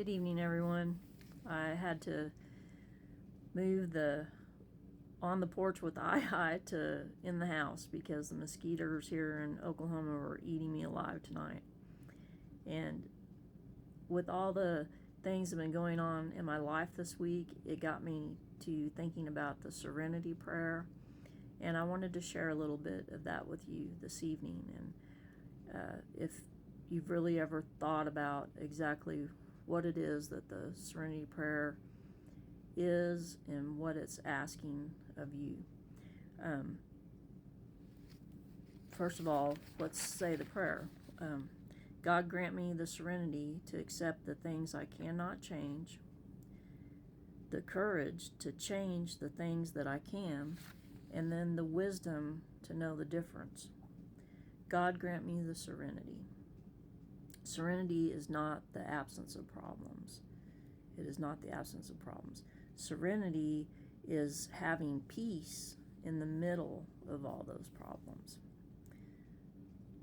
Good evening, everyone. I had to move the On the Porch with AyeAye to in the house because the mosquitoes here in Oklahoma were eating me alive tonight. And with all the things that have been going on in my life this week, it got me to thinking about the serenity prayer. And I wanted to share a little bit of that with you this evening. And if you've really ever thought about exactly what it is that the serenity prayer is and what it's asking of you. First of all, let's say the prayer. God, grant me the serenity to accept the things I cannot change, the courage to change the things that I can, and then the wisdom to know the difference. God, grant me the serenity. Serenity is not the absence of problems. It is not the absence of problems. Serenity is having peace in the middle of all those problems.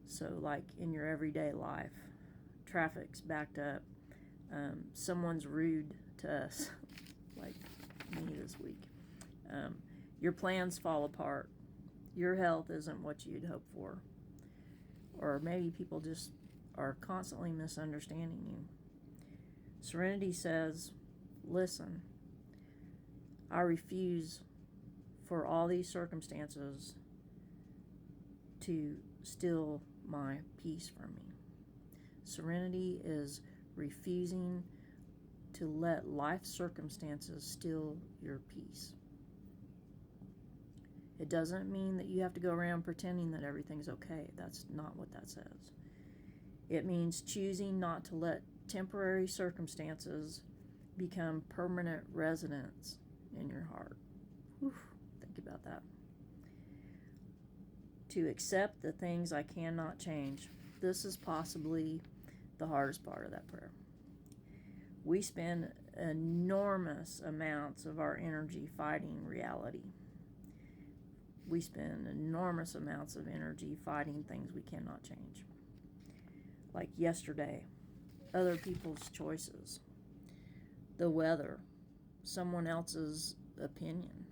So like in your everyday life, traffic's backed up, someone's rude to us, like me this week. Your plans fall apart. Your health isn't what you'd hoped for. Or maybe people just are constantly misunderstanding you. Serenity says, listen, I refuse for all these circumstances to steal my peace from me. Serenity is refusing to let life circumstances steal your peace. It doesn't mean that you have to go around pretending that everything's okay. That's not what that says. It means choosing not to let temporary circumstances become permanent residents in your heart. Whew, think about that. To accept the things I cannot change. This is possibly the hardest part of that prayer. We spend enormous amounts of our energy fighting reality. We spend enormous amounts of energy fighting things we cannot change. Like yesterday, other people's choices, the weather, someone else's opinion.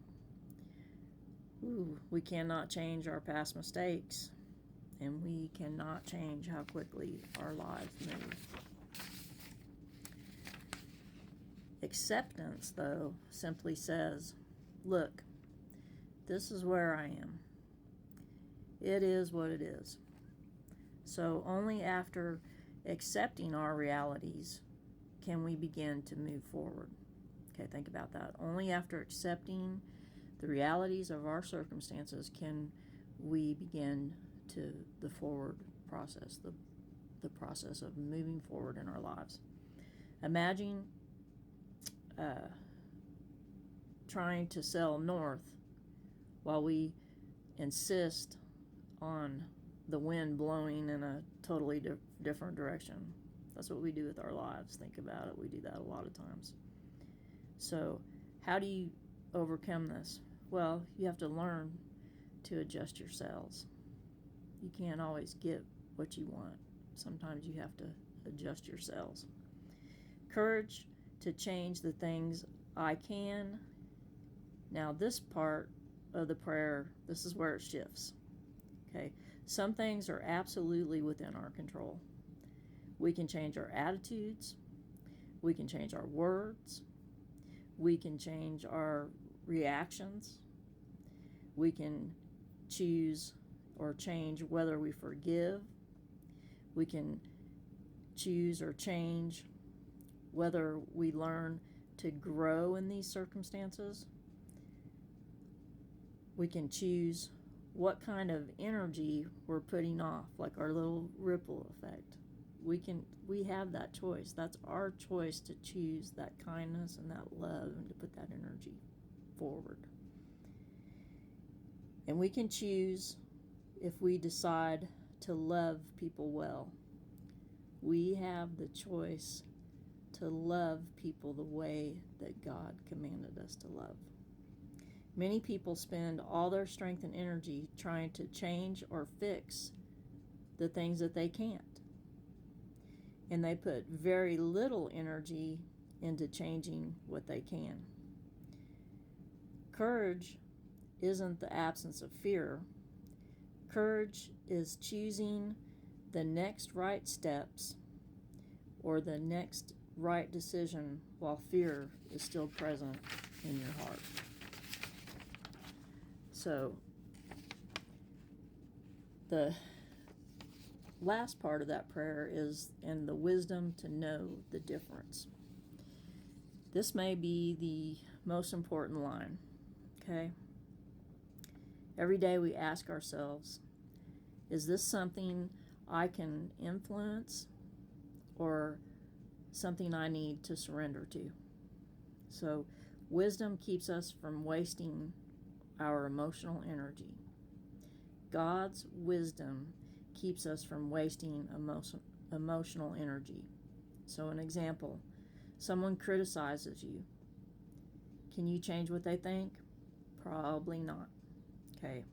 We cannot change our past mistakes, and we cannot change how quickly our lives move. Acceptance, though, simply says, look, this is where I am. It is what it is. So only after accepting our realities can we begin to move forward. Okay, think about that. Only after accepting the realities of our circumstances can we begin to the forward process, the process of moving forward in our lives. Imagine trying to sail north while we insist on the wind blowing in a totally different direction. That's what we do with our lives. Think about it. We do that a lot of times. So how do you overcome this? Well, you have to learn to adjust your sails. You can't always get what you want. Sometimes you have to adjust your sails. Courage to change the things I can. Now this part of the prayer, this is where it shifts. Okay, some things are absolutely within our control. We can change our attitudes. We can change our words. We can change our reactions. We can choose or change whether we forgive. We can choose or change whether we learn to grow in these circumstances. We can choose what kind of energy we're putting off, like our little ripple effect. We have that choice. That's our choice to choose that kindness and that love and to put that energy forward. And we can choose if we decide to love people well. We have the choice to love people the way that God commanded us to love. Many people spend all their strength and energy trying to change or fix the things that they can't. and they put very little energy into changing what they can. Courage isn't the absence of fear. Courage is choosing the next right steps or the next right decision while fear is still present in your heart. So, the last part of that prayer is, and the wisdom to know the difference. This may be the most important line, okay? Every day we ask ourselves, is this something I can influence or something I need to surrender to? So, wisdom keeps us from wasting our emotional energy. God's wisdom keeps us from wasting emotional energy. So, an example, someone criticizes you. Can you change what they think? Probably not. Okay.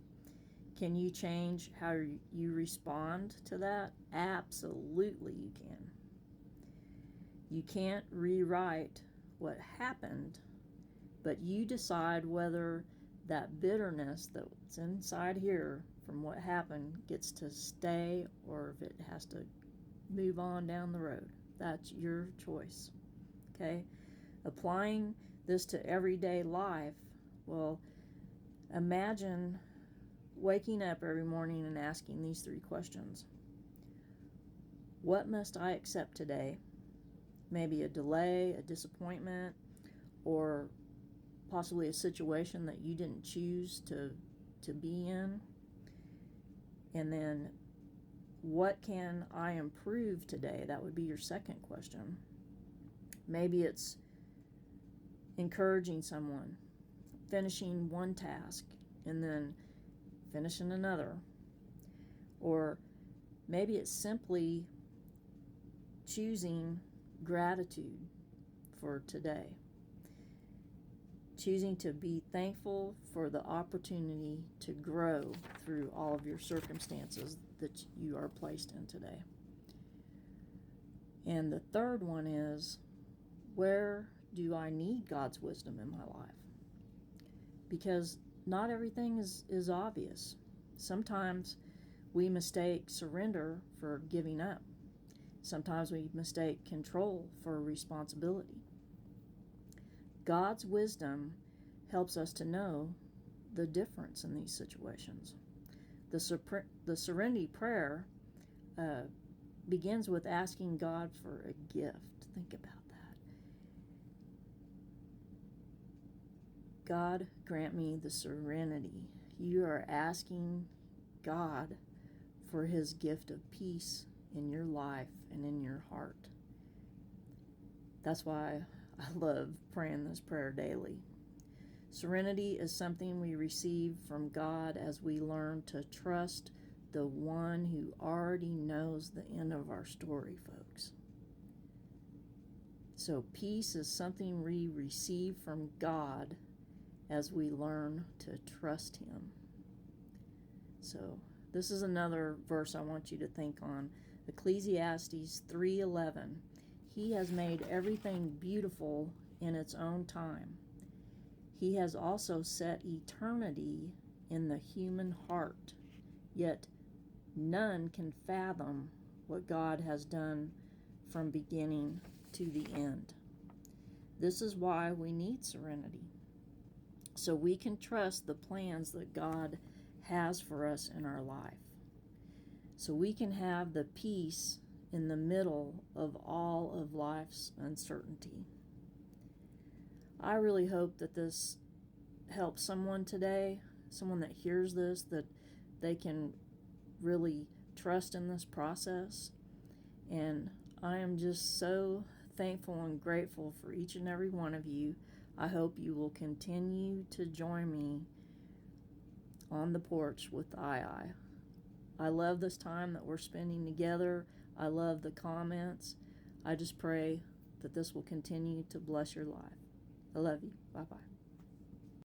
Can you change how you respond to that? Absolutely you can. You can't rewrite what happened, but you decide whether that bitterness that's inside here from what happened gets to stay or if it has to move on down the road. That's your choice. Okay? Applying this to everyday life, well, imagine waking up every morning and asking these 3 questions. What must I accept today? Maybe a delay, a disappointment, or possibly a situation that you didn't choose to be in. And then, what can I improve today? That would be your second question. Maybe it's encouraging someone, finishing one task, and then finishing another. Or maybe it's simply choosing gratitude for today. Choosing to be thankful for the opportunity to grow through all of your circumstances that you are placed in today. And the third one is, where do I need God's wisdom in my life? Because not everything is obvious. Sometimes we mistake surrender for giving up. Sometimes we mistake control for responsibility. God's wisdom helps us to know the difference in these situations. The serenity prayer begins with asking God for a gift. Think about that. God, grant me the serenity. You are asking God for his gift of peace in your life and in your heart. That's why I love praying this prayer daily. Serenity is something we receive from God as we learn to trust the one who already knows the end of our story, folks. So peace is something we receive from God as we learn to trust him. So this is another verse I want you to think on. Ecclesiastes 3:11. He has made everything beautiful in its own time. He has also set eternity in the human heart, yet none can fathom what God has done from beginning to the end. This is why we need serenity, so we can trust the plans that God has for us in our life, so we can have the peace in the middle of all of life's uncertainty. I really hope that this helps someone today, someone that hears this, that they can really trust in this process. And I am just so thankful and grateful for each and every one of you. I hope you will continue to join me on the porch with AyeAye. I love this time that we're spending together. I love the comments. I just pray that this will continue to bless your life. I love you. Bye-bye.